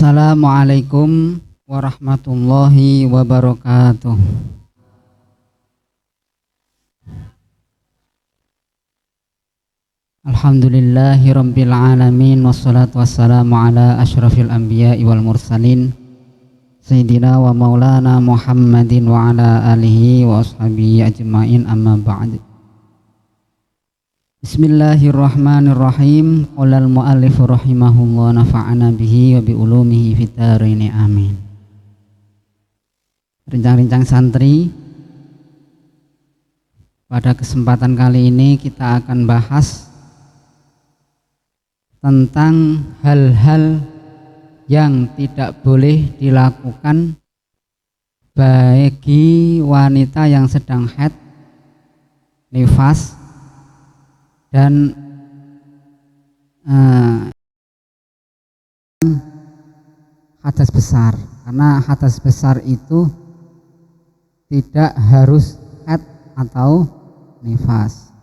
Assalamualaikum warahmatullahi wabarakatuh. Alhamdulillahi rabbil alamin, wassalatu wassalamu ala asyrafil anbiya'i wal mursalin Sayyidina wa maulana Muhammadin wa ala alihi wa ashabihi ajma'in, amma ba'd. Bismillahirrahmanirrahim. Qala al-muallif rahimahullah, nafa'ana bihi wa bi ulumihi fid dharain, amin. Rincang-rincang santri, pada kesempatan kali ini kita akan bahas tentang hal-hal yang tidak boleh dilakukan bagi wanita yang sedang haid, nifas, dan hadas besar. Karena hadas besar itu tidak harus haid atau nifas.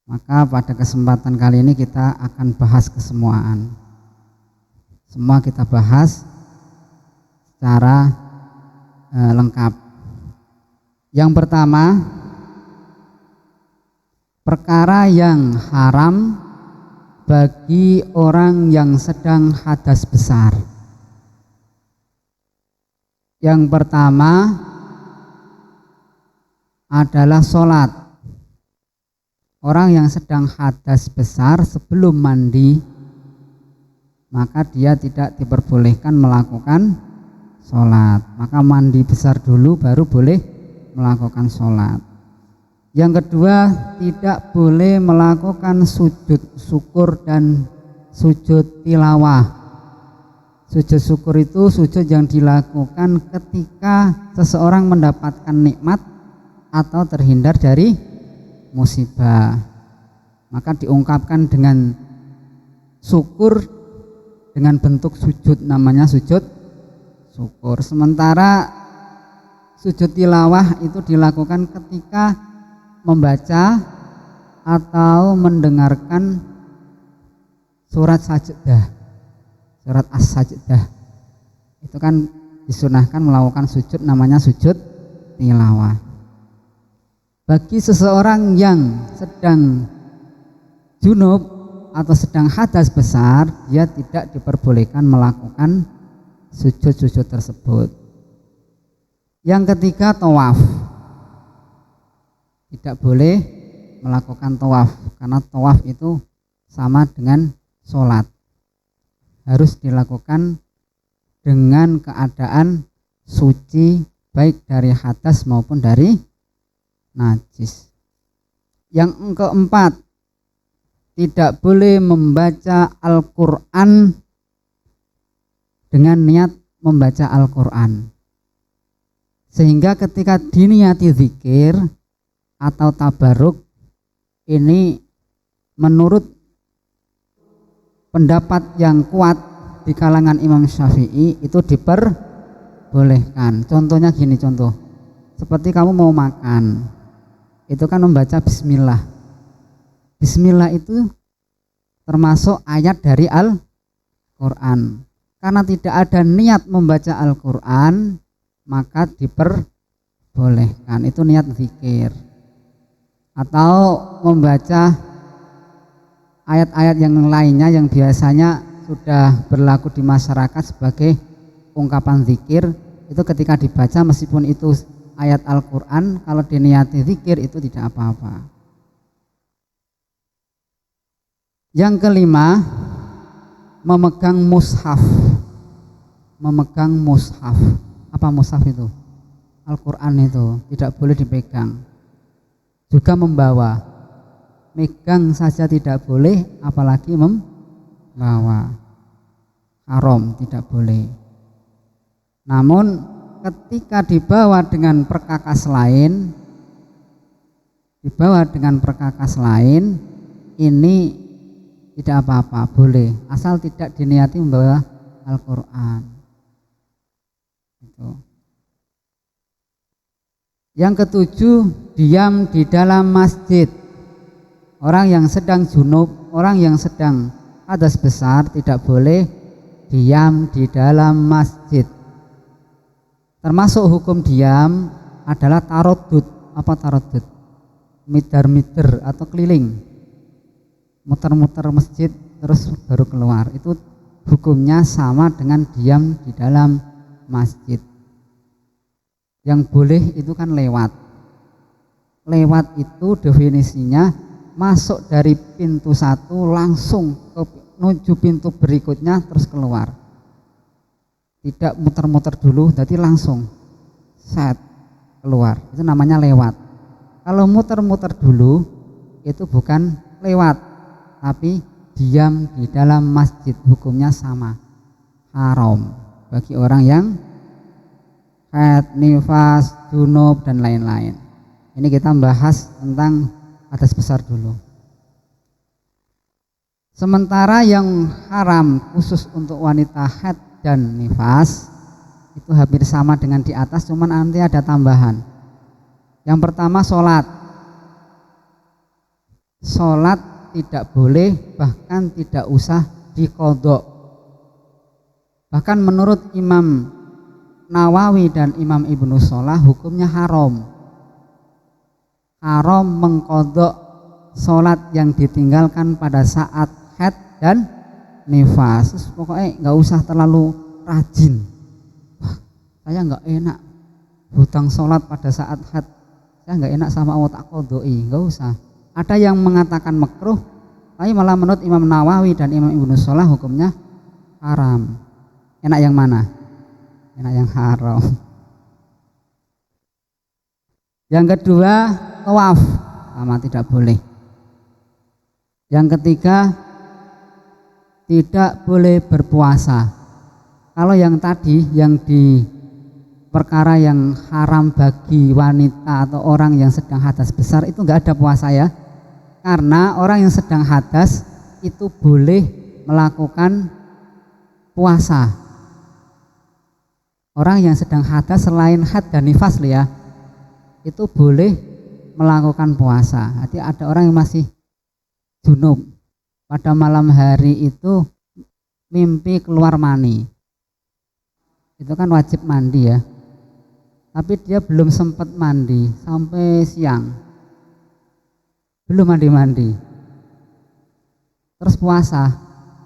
Maka pada kesempatan kali ini kita akan bahas kesemuaan. Semua kita bahas secara lengkap. Yang pertama, perkara yang haram bagi orang yang sedang hadas besar. Yang pertama adalah sholat. Orang yang sedang hadas besar sebelum mandi, maka dia tidak diperbolehkan melakukan sholat. Maka mandi besar dulu baru boleh melakukan sholat. Yang kedua, tidak boleh melakukan sujud syukur dan sujud tilawah. Sujud syukur itu sujud yang dilakukan ketika seseorang mendapatkan nikmat atau terhindar dari musibah. Maka diungkapkan dengan syukur dengan bentuk sujud, namanya sujud syukur. Sementara sujud tilawah itu dilakukan ketika membaca atau mendengarkan surat sajdah, surat as-sajdah. Itu kan disunahkan melakukan sujud, namanya sujud tilawah. Bagi seseorang yang sedang junub atau sedang hadas besar, dia tidak diperbolehkan melakukan sujud-sujud tersebut. Yang ketiga, tawaf. Tidak boleh melakukan tawaf, karena tawaf itu sama dengan sholat. Harus dilakukan dengan keadaan suci, baik dari hadas maupun dari najis. Yang keempat, tidak boleh membaca Al-Quran dengan niat membaca Al-Quran, sehingga ketika diniati zikir atau tabaruk, ini menurut pendapat yang kuat di kalangan Imam Syafi'i itu diperbolehkan. Contohnya gini, contoh seperti kamu mau makan, itu kan membaca bismillah. Bismillah itu termasuk ayat dari Al-Quran. Karena tidak ada niat membaca Al-Quran, maka diperbolehkan, itu niat zikir. Atau membaca ayat-ayat yang lainnya yang biasanya sudah berlaku di masyarakat sebagai ungkapan zikir, itu ketika dibaca meskipun itu ayat Al-Quran, kalau diniati zikir itu tidak apa-apa. Yang kelima, memegang mushaf. Memegang mushaf. Apa mushaf itu? Al-Quran itu tidak boleh dipegang. Juga membawa. Megang saja tidak boleh, apalagi membawa. Haram, tidak boleh. Namun ketika dibawa dengan perkakas lain, ini tidak apa-apa, boleh, asal tidak diniati membawa Al-Quran. Itu. Yang ketujuh, diam di dalam masjid. Orang yang sedang junub, orang yang sedang hadas besar tidak boleh diam di dalam masjid. Termasuk hukum diam adalah tarodud. Apa tarodud? Mider-mider atau keliling, muter-muter masjid terus baru keluar. Itu hukumnya sama dengan diam di dalam masjid. Yang boleh itu kan lewat. Lewat itu definisinya masuk dari pintu satu langsung menuju pintu berikutnya terus keluar. Tidak muter-muter dulu, jadi langsung set keluar. Itu namanya lewat. Kalau muter-muter dulu itu bukan lewat, tapi diam di dalam masjid, hukumnya sama, haram bagi orang yang haid, nifas, junub dan lain-lain. Ini kita bahas tentang hadas besar dulu. Sementara yang haram khusus untuk wanita haid dan nifas itu hampir sama dengan di atas, cuman nanti ada tambahan. Yang pertama sholat. Sholat tidak boleh, bahkan tidak usah diqodho. Bahkan menurut Imam Nawawi dan Imam Ibnu Shalah hukumnya haram. Haram mengqodho sholat yang ditinggalkan pada saat haid dan nifas. Terus pokoknya nggak usah terlalu rajin. Wah, saya nggak enak hutang sholat pada saat haid, saya nggak enak sama Allah tak qodoi, nggak usah. Ada yang mengatakan makruh, tapi malah menurut Imam Nawawi dan Imam Ibnu Shalah hukumnya haram. Enak yang mana? Enak yang haram. Yang kedua, tawaf sama tidak boleh. Yang ketiga, tidak boleh berpuasa. Kalau yang tadi yang di perkara yang haram bagi wanita atau orang yang sedang hadas besar itu enggak ada puasa ya. Karena orang yang sedang hadas itu boleh melakukan puasa. Orang yang sedang hadas selain haid dan nifas ya, itu boleh melakukan puasa. Jadi ada orang yang masih junub, pada malam hari itu mimpi keluar mani, itu kan wajib mandi ya, tapi dia belum sempat mandi sampai siang, belum mandi-mandi, terus puasa.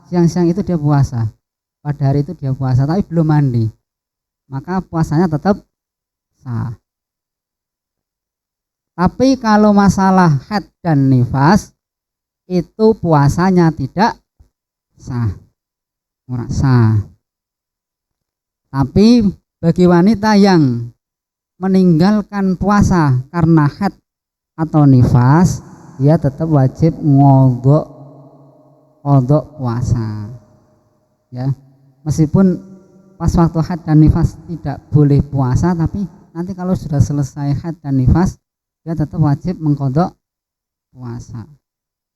Siang-siang itu dia puasa, pada hari itu dia puasa tapi belum mandi, maka puasanya tetap sah. Tapi kalau masalah haid dan nifas itu puasanya tidak sah, ora sah. Tapi bagi wanita yang meninggalkan puasa karena haid atau nifas, dia tetap wajib qodho puasa. Ya, meskipun pas waktu haid dan nifas tidak boleh puasa, tapi nanti kalau sudah selesai haid dan nifas, dia tetap wajib mengqodho puasa.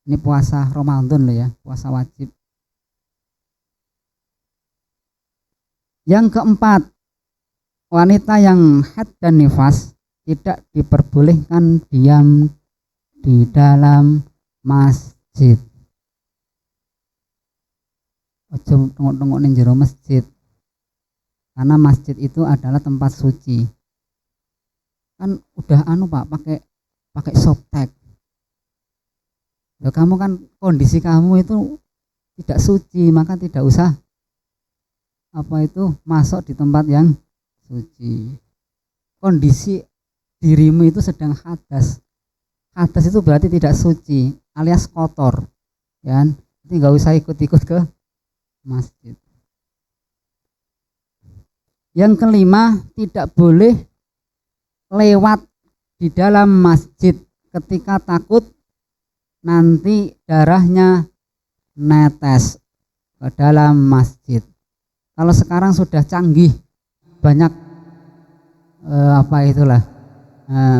Ini puasa Ramadan loh ya, puasa wajib. Yang keempat, wanita yang haid dan nifas tidak diperbolehkan diam di dalam masjid. Ojo tengok-tengok ning jero masjid. Karena masjid itu adalah tempat suci. Kan udah Pak, pakai softtek. Ya, kamu kan kondisi kamu itu tidak suci, maka tidak usah masuk di tempat yang suci. Kondisi dirimu itu sedang hadas. Hadas itu berarti tidak suci alias kotor. Ya, jadi nggak usah ikut-ikut ke masjid. Yang kelima, tidak boleh lewat di dalam masjid ketika takut nanti darahnya netes ke dalam masjid. Kalau sekarang sudah canggih, banyak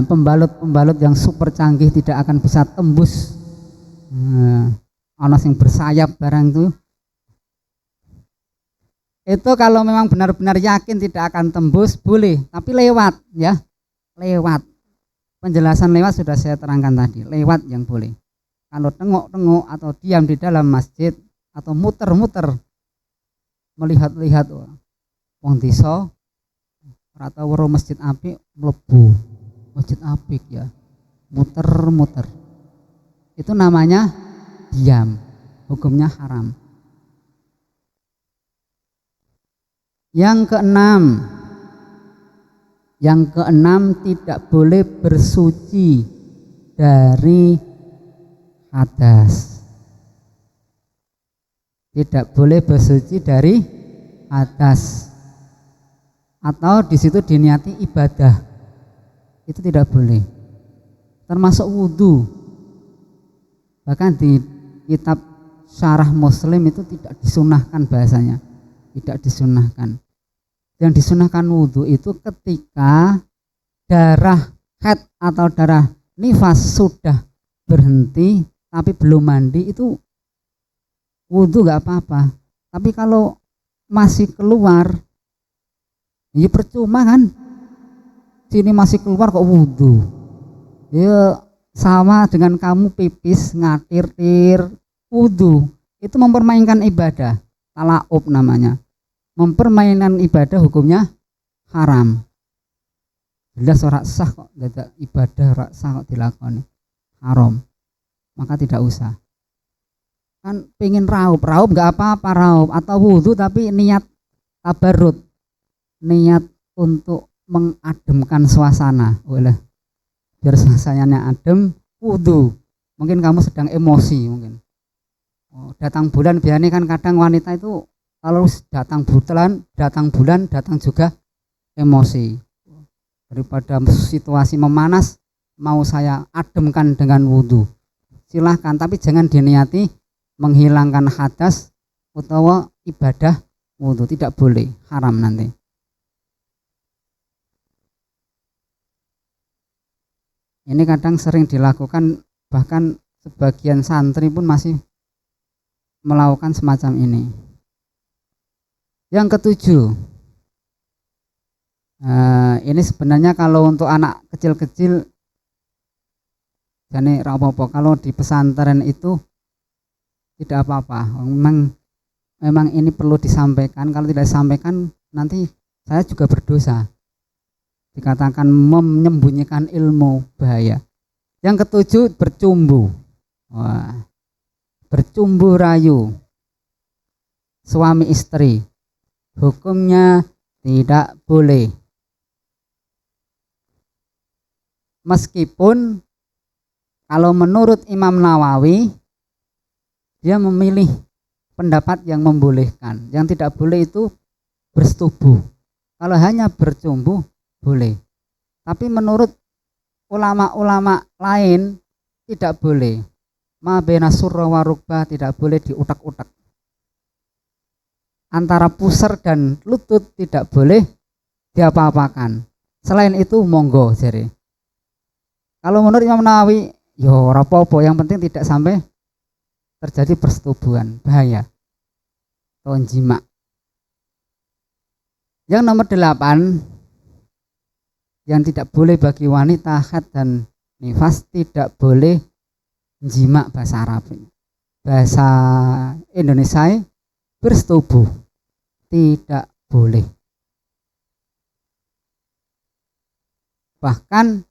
pembalut-pembalut yang super canggih, tidak akan bisa tembus anas yang bersayap barang itu. Itu kalau memang benar-benar yakin tidak akan tembus boleh, tapi lewat ya, lewat. Penjelasan lewat sudah saya terangkan tadi, lewat yang boleh. Kalau tengok-tengok atau diam di dalam masjid atau muter-muter melihat-lihat wong desa ora tau weruh masjid apik mlebu masjid apik ya, muter-muter, itu namanya diam, hukumnya haram. Yang keenam, tidak boleh bersuci dari hadas. Tidak boleh bersuci dari hadas. Atau di situ diniati ibadah. Itu tidak boleh. Termasuk wudhu. Bahkan di kitab Syarah Muslim itu tidak disunahkan bahasanya. Tidak disunahkan. Yang disunahkan wudhu itu ketika darah haid atau darah nifas sudah berhenti tapi belum mandi, itu wudhu gak apa-apa. Tapi kalau masih keluar, ya percuma kan, sini masih keluar kok wudhu, ya sama dengan kamu pipis ngatir-tir. Wudhu itu mempermainkan ibadah, talaub namanya. Mempermainkan ibadah hukumnya haram. Jelas ora sah kok, dadak ibadah ora sah kok dilakoni, haram. Maka tidak usah. Kan pengen raup nggak apa-apa, raup atau wudhu tapi niat tabarrut, niat untuk mengademkan suasana, boleh biar suasananya adem, wudhu. Mungkin kamu sedang emosi mungkin. Datang bulan biasanya kan kadang wanita itu kalau datang bulan datang juga emosi. Daripada situasi memanas, mau saya ademkan dengan wudhu. Silahkan, tapi jangan diniati menghilangkan hadas atau ibadah wudhu. Tidak boleh, haram nanti. Ini kadang sering dilakukan, bahkan sebagian santri pun masih melakukan semacam ini. Yang ketujuh, ini sebenarnya kalau untuk anak kecil-kecil jadi apa-apa. Kalau di pesantren itu tidak apa-apa. Memang ini perlu disampaikan. Kalau tidak disampaikan nanti saya juga berdosa. Dikatakan menyembunyikan ilmu, bahaya. Yang ketujuh, bercumbu. Wah, bercumbu rayu suami istri, hukumnya tidak boleh. Meskipun kalau menurut Imam Nawawi dia memilih pendapat yang membolehkan. Yang tidak boleh itu bersetubuh. Kalau hanya bercumbu boleh. Tapi menurut ulama-ulama lain tidak boleh. Ma baina surra wa rukbah, tidak boleh diutak-utak. Antara pusar dan lutut tidak boleh diapa-apakan. Selain itu monggo jare. Kalau menurut Imam Nawawi, yo ora apa-apa, yang penting tidak sampai terjadi persetubuhan, bahaya. Atau jima. Yang nomor 8, yang tidak boleh bagi wanita haid dan nifas, tidak boleh jima bahasa Arab. Bahasa Indonesia bersetubuh, tidak boleh. Bahkan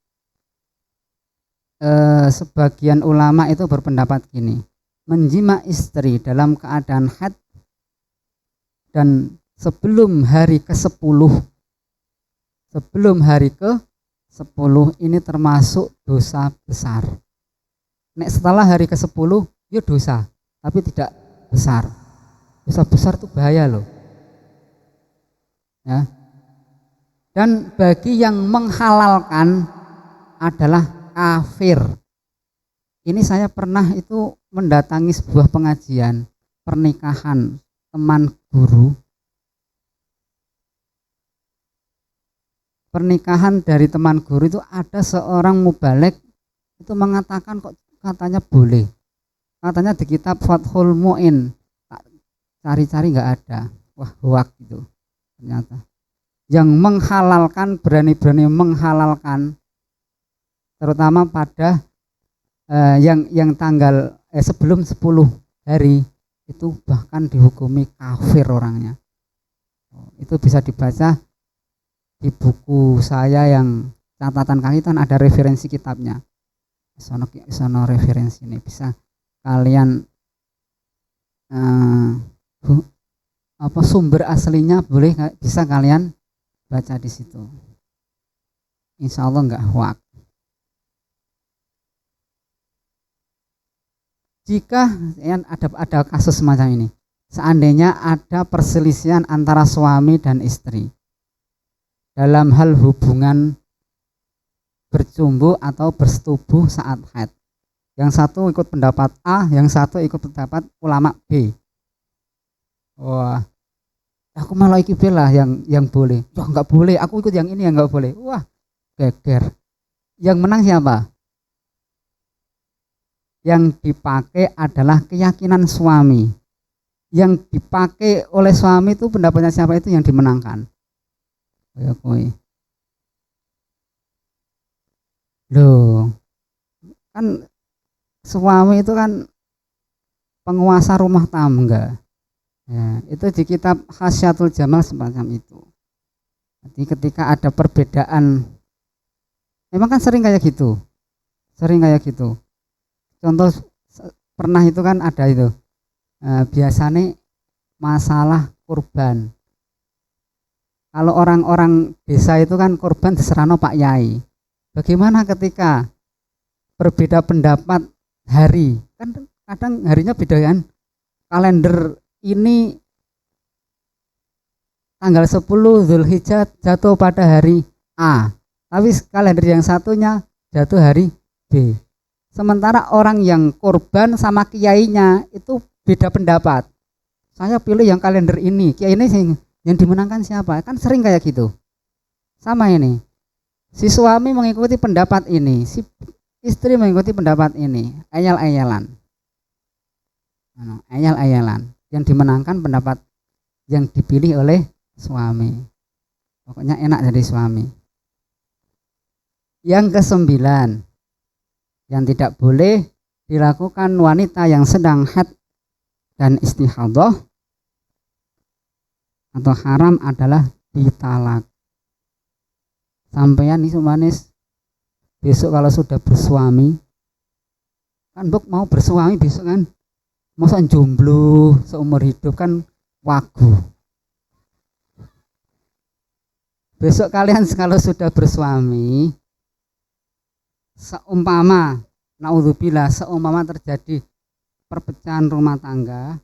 sebagian ulama itu berpendapat gini, menjima istri dalam keadaan haid dan sebelum hari ke-10, ini termasuk dosa besar. Nek setelah hari ke-10 ya dosa, tapi tidak besar. Dosa besar itu bahaya loh. Ya. Dan bagi yang menghalalkan adalah kafir. Ini saya pernah itu mendatangi sebuah pengajian pernikahan teman guru. Pernikahan dari teman guru itu ada seorang mubalek itu mengatakan kok katanya boleh. Katanya di kitab Fathul Mu'in. Cari-cari nggak ada. Wah, hoak gitu. Ternyata yang menghalalkan, berani-berani menghalalkan, terutama pada yang tanggal sebelum 10 hari itu bahkan dihukumi kafir orangnya. Itu bisa dibaca di buku saya yang catatan kaki kan ada referensi kitabnya. Sono referensi ini bisa kalian sumber aslinya bisa kalian baca di situ. Insya Allah nggak hoax. Jika ada kasus semacam ini, seandainya ada perselisihan antara suami dan istri dalam hal hubungan bercumbu atau bersetubuh saat haid, yang satu ikut pendapat A, yang satu ikut pendapat ulama B. Wah, aku malah ikut B lah yang boleh. Wah, nggak boleh, aku ikut yang ini yang nggak boleh. Wah, geger. Yang menang siapa? Yang dipakai adalah keyakinan suami. Yang dipakai oleh suami itu pendapatnya siapa, itu yang dimenangkan. Loh, kan suami itu kan penguasa rumah tangga. Ya, itu di kitab Khasyatul Jamal semacam itu. Jadi ketika ada perbedaan, memang kan sering kayak gitu. Contoh pernah itu kan ada itu. Biasanya masalah kurban. Kalau orang-orang desa itu kan kurban diserano Pak Yai. Bagaimana ketika berbeda pendapat hari? Kan kadang harinya beda kan. Kalender ini tanggal 10 Zulhijjah jatuh pada hari A. Tapi kalender yang satunya jatuh hari B. Sementara orang yang kurban sama kiainya itu beda pendapat. Saya pilih yang kalender ini. Kiai ini yang dimenangkan siapa? Kan sering kayak gitu. Sama ini. Si suami mengikuti pendapat ini, si istri mengikuti pendapat ini, ayal-ayalan. Yang dimenangkan pendapat yang dipilih oleh suami. Pokoknya enak jadi suami. Yang ke-9, yang tidak boleh dilakukan wanita yang sedang haid dan istihadah atau haram adalah ditalak. Sampeyan isu manis besok kalau sudah bersuami, kan Bok mau bersuami besok kan, masa jomblo seumur hidup kan wagu. Besok kalian kalau sudah bersuami, seumpama terjadi perpecahan rumah tangga,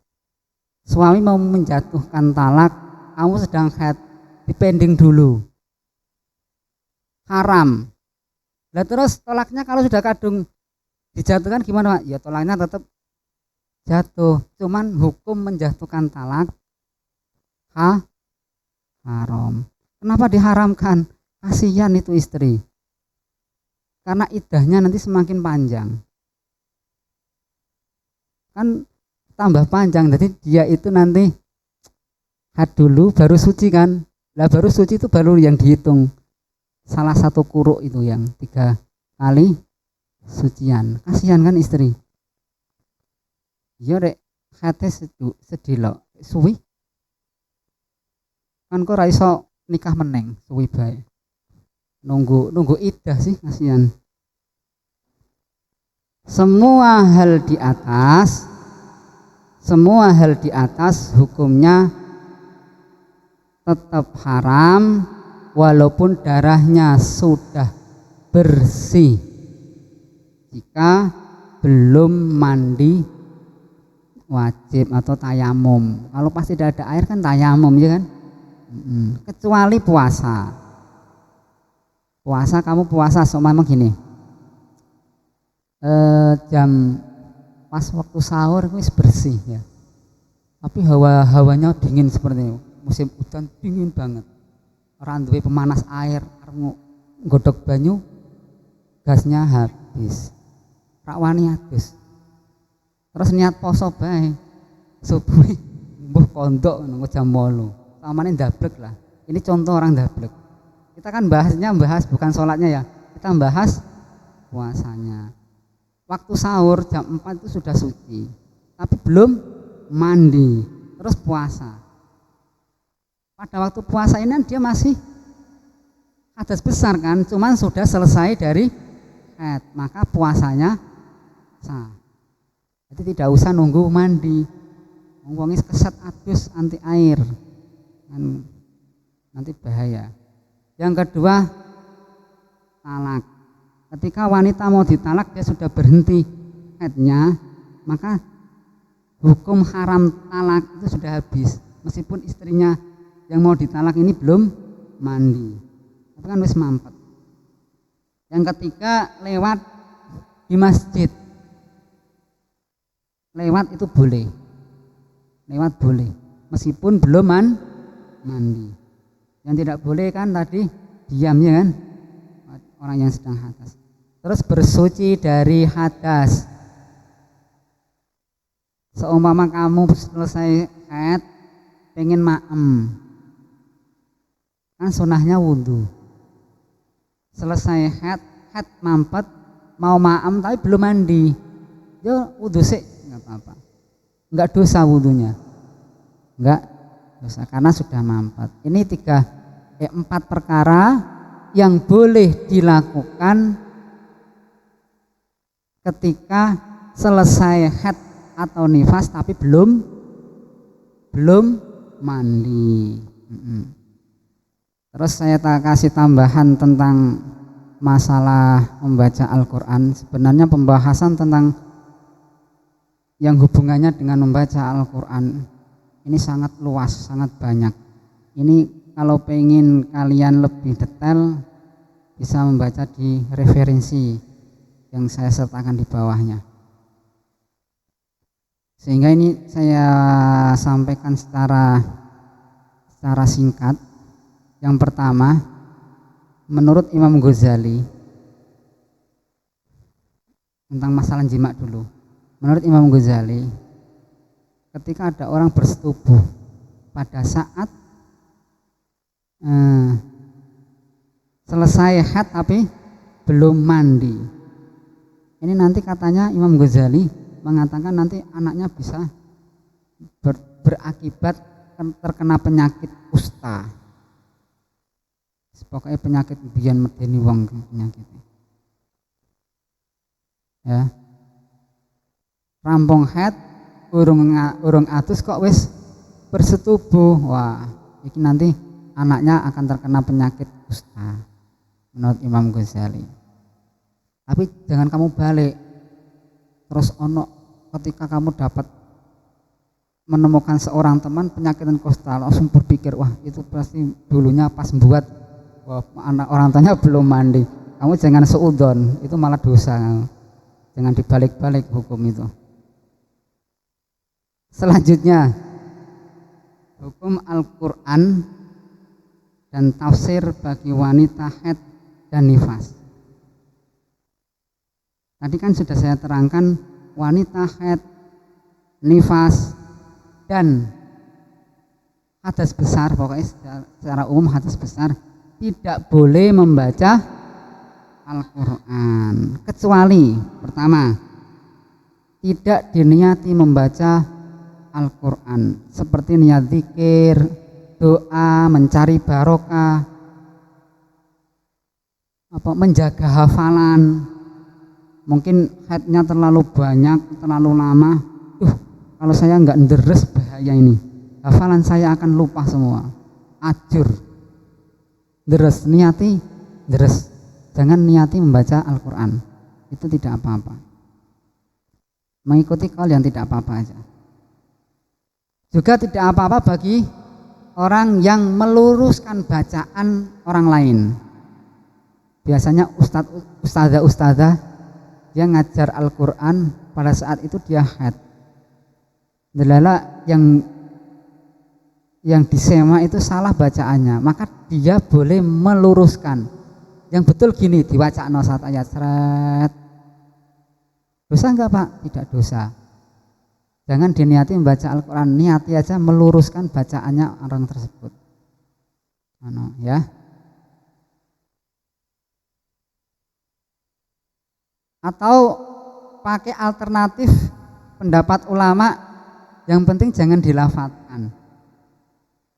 suami mau menjatuhkan talak, kamu sedang haid, dipending dulu. Haram. Lah terus tolaknya kalau sudah kadung dijatuhkan gimana Pak? Ya tolaknya tetap jatuh. Cuman hukum menjatuhkan talak haram. Kenapa diharamkan? Kasihan itu istri. Karena iddahnya nanti semakin panjang. Kan tambah panjang. Jadi dia itu nanti haid dulu baru suci kan. Lah baru suci itu baru yang dihitung. Salah satu kuruk itu yang 3 kali sucian. Kasihan kan istri. Iya rek, hati sedih loh, suwi. Kan kok raiso nikah meneng, suwi bae. Nunggu iddah sih, kasihan. Semua hal di atas hukumnya tetap haram. Walaupun darahnya sudah bersih jika belum mandi wajib atau tayamum. Kalau pasti tidak ada air kan tayamum ya kan. Kecuali puasa kamu puasa seumpama gini, jam pas waktu sahur itu bersih ya, tapi hawanya dingin seperti itu. Musim hujan dingin banget, orang duwe pemanas air, nggodok banyu, gasnya habis, rakwani adus, terus niat poso bae, subuh mbuh kondok nunggu jam 8, samane ndablek lah. Ini contoh orang ndablek. Kita kan bahas bukan sholatnya ya, kita bahas puasanya. Waktu sahur jam 4 itu sudah suci, tapi belum mandi, terus puasa. pada waktu puasa ini dia masih hadas besar kan, cuman sudah selesai dari haid, maka puasanya sah. Jadi tidak usah nunggu mandi, ngomongin keset adus anti air kan, nanti bahaya. Yang kedua, talak. Ketika wanita mau ditalak dia sudah berhenti haidnya, maka hukum haram talak itu sudah habis, meskipun istrinya yang mau ditalak ini belum mandi, tapi kan wis mampet. Yang ketiga, lewat di masjid. Lewat itu boleh, lewat boleh, meskipun belum mandi. Yang tidak boleh kan tadi diamnya kan, orang yang sedang hadas. Terus bersuci dari hadas. Seumpama kamu selesai haid pengen maem, kan sunahnya wudhu. Selesai haid mampet mau maem tapi belum mandi, ya wudhu sih, nggak apa-apa, nggak dosa wudhunya, nggak dosa karena sudah mampet. Ini empat perkara yang boleh dilakukan ketika selesai haid atau nifas tapi belum mandi. Terus saya kasih tambahan tentang masalah membaca Al-Quran. Sebenarnya pembahasan tentang yang hubungannya dengan membaca Al-Quran ini sangat luas, sangat banyak. Ini kalau pengen kalian lebih detail bisa membaca di referensi yang saya sertakan di bawahnya. Sehingga ini saya sampaikan secara singkat. Yang pertama, menurut Imam Ghazali tentang masalah jima dulu. Menurut Imam Ghazali, ketika ada orang bersetubuh pada saat selesai haid tapi belum mandi, ini nanti katanya Imam Ghazali mengatakan nanti anaknya bisa berakibat terkena penyakit kusta. Pokoknya penyakit biyen medeni wong penyakit. Ya. Rampung haid urung atus kok wis bersetubuh. Wah, ini nanti anaknya akan terkena penyakit kusta menurut Imam Ghazali. Tapi jangan kamu balik terus ketika kamu dapat menemukan seorang teman penyakit kusta langsung berpikir, wah itu pasti dulunya pas buat anak orang tuanya belum mandi. Kamu jangan seudon, itu malah dosa. Jangan dibalik-balik hukum itu. Selanjutnya, hukum Al-Quran dan tafsir bagi wanita haid dan nifas. Tadi kan sudah saya terangkan wanita haid, nifas dan hadas besar, pokoknya secara umum hadas besar tidak boleh membaca Al-Quran kecuali pertama, tidak diniati membaca Al-Quran seperti niat zikir, doa, mencari barokah, menjaga hafalan. Mungkin haidnya terlalu banyak, terlalu lama, kalau saya nggak nderes bahaya ini, hafalan saya akan lupa semua, ajur. Deres, niati deres, jangan niati membaca Al-Quran, itu tidak apa-apa, mengikuti kaul yang tidak apa-apa aja. Juga tidak apa-apa bagi orang yang meluruskan bacaan orang lain. Biasanya ustadzah dia ngajar Al-Quran pada saat itu dia haid, delala yang disema itu salah bacaannya, maka dia boleh meluruskan yang betul gini, diwacana satu ayat seret. Dosa enggak Pak? Tidak dosa. Jangan diniati membaca Al-Quran, niati aja meluruskan bacaannya orang tersebut. Ya. Atau pakai alternatif pendapat ulama, yang penting jangan dilafadzkan.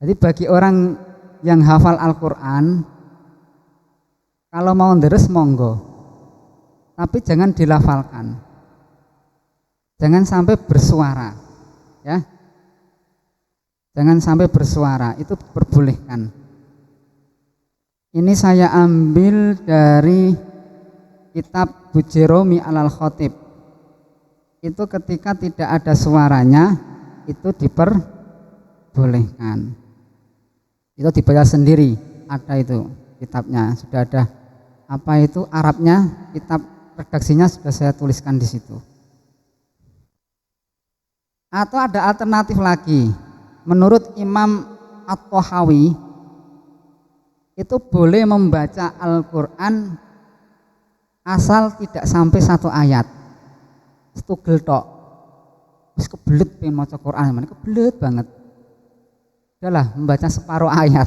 Jadi bagi orang yang hafal Al-Quran, kalau mau deres monggo, tapi jangan dilafalkan, jangan sampai bersuara, ya, jangan sampai bersuara, itu diperbolehkan. Ini saya ambil dari kitab Bujeromi Alal Khotib. Itu ketika tidak ada suaranya, itu diperbolehkan. Itu dibaca sendiri, ada itu kitabnya, sudah ada apa itu Arabnya, kitab redaksinya sudah saya tuliskan di situ. Atau ada alternatif lagi, menurut Imam At-Tahawi itu boleh membaca Al-Quran asal tidak sampai 1 ayat. Setugel tok, wis kebelet pengen maca Quran, mana kebelet banget. Udahlah membaca separuh ayat.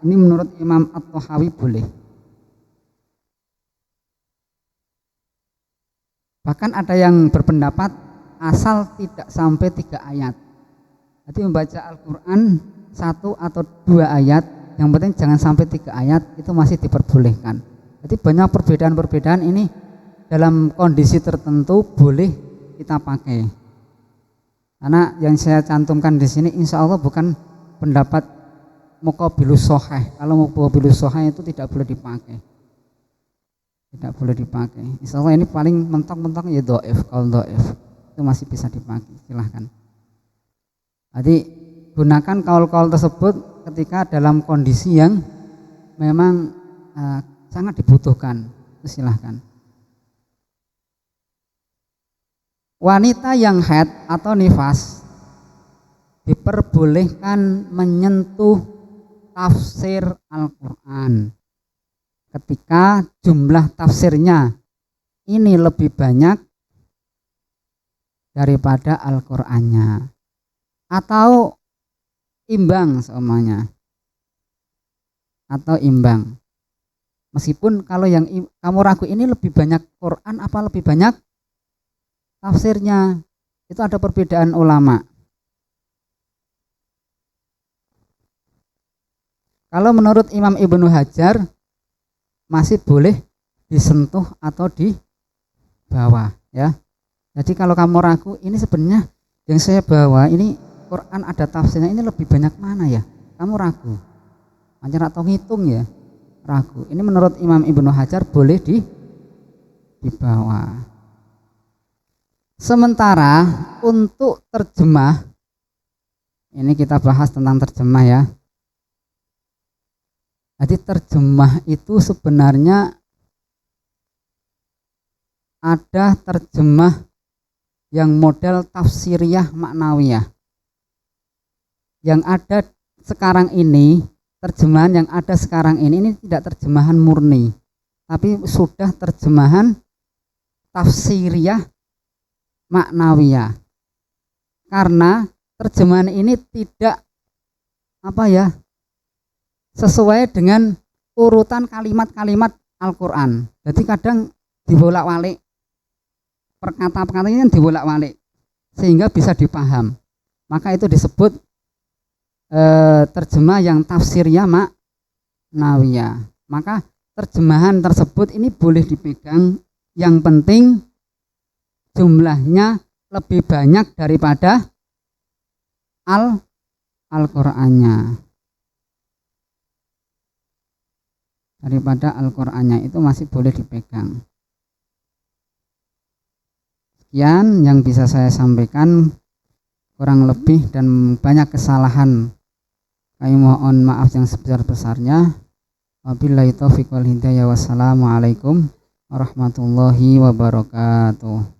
Ini menurut Imam At-Tahawi boleh. Bahkan ada yang berpendapat asal tidak sampai 3 ayat. Jadi membaca Al-Quran 1 atau 2 ayat, yang penting jangan sampai 3 ayat, itu masih diperbolehkan. Jadi banyak perbedaan-perbedaan ini dalam kondisi tertentu boleh kita pakai. Karena yang saya cantumkan di sini insya Allah bukan pendapat muqabilus shahih. Kalau muqabilus shahih itu tidak boleh dipakai. Tidak boleh dipakai. Insya Allah ini paling mentok-mentok ya dhaif. Kalau dhaif itu masih bisa dipakai. Silahkan. Jadi gunakan kaul-kaul tersebut ketika dalam kondisi yang memang sangat dibutuhkan. Itu silahkan. Wanita yang haid atau nifas diperbolehkan menyentuh tafsir Al-Quran ketika jumlah tafsirnya ini lebih banyak daripada Al-Qurannya, atau imbang semuanya, atau imbang. Meskipun kalau yang kamu ragu ini lebih banyak Quran apa lebih banyak tafsirnya, itu ada perbedaan ulama. Kalau menurut Imam Ibnu Hajar masih boleh disentuh atau di bawah, ya. Jadi kalau kamu ragu ini sebenarnya yang saya bawa ini Quran ada tafsirnya, ini lebih banyak mana ya? Kamu ragu, anjir atau ngitung ya? Ragu. Ini menurut Imam Ibnu Hajar boleh di bawah. Sementara untuk terjemah, ini kita bahas tentang terjemah ya. Jadi terjemah itu sebenarnya ada terjemah yang model tafsiriyah maknawiyah. Yang ada sekarang ini, terjemahan yang ada sekarang ini tidak terjemahan murni, tapi sudah terjemahan tafsiriyah maknawiyah. Karena terjemahan ini tidak sesuai dengan urutan kalimat-kalimat Al-Quran. Jadi kadang dibolak-balik, perkata-perkata ini dibolak-balik sehingga bisa dipaham. Maka itu disebut terjemah yang tafsiriyah maknawiyah. Maka terjemahan tersebut ini boleh dipegang, yang penting jumlahnya lebih banyak daripada Al-Qur'annya. Daripada Al-Qur'annya itu masih boleh dipegang. Sekian yang bisa saya sampaikan, kurang lebih dan banyak kesalahan kami mohon maaf yang sebesar-besarnya. Wabillahi taufiq wal hidayah. Wassalamualaikum warahmatullahi wabarakatuh.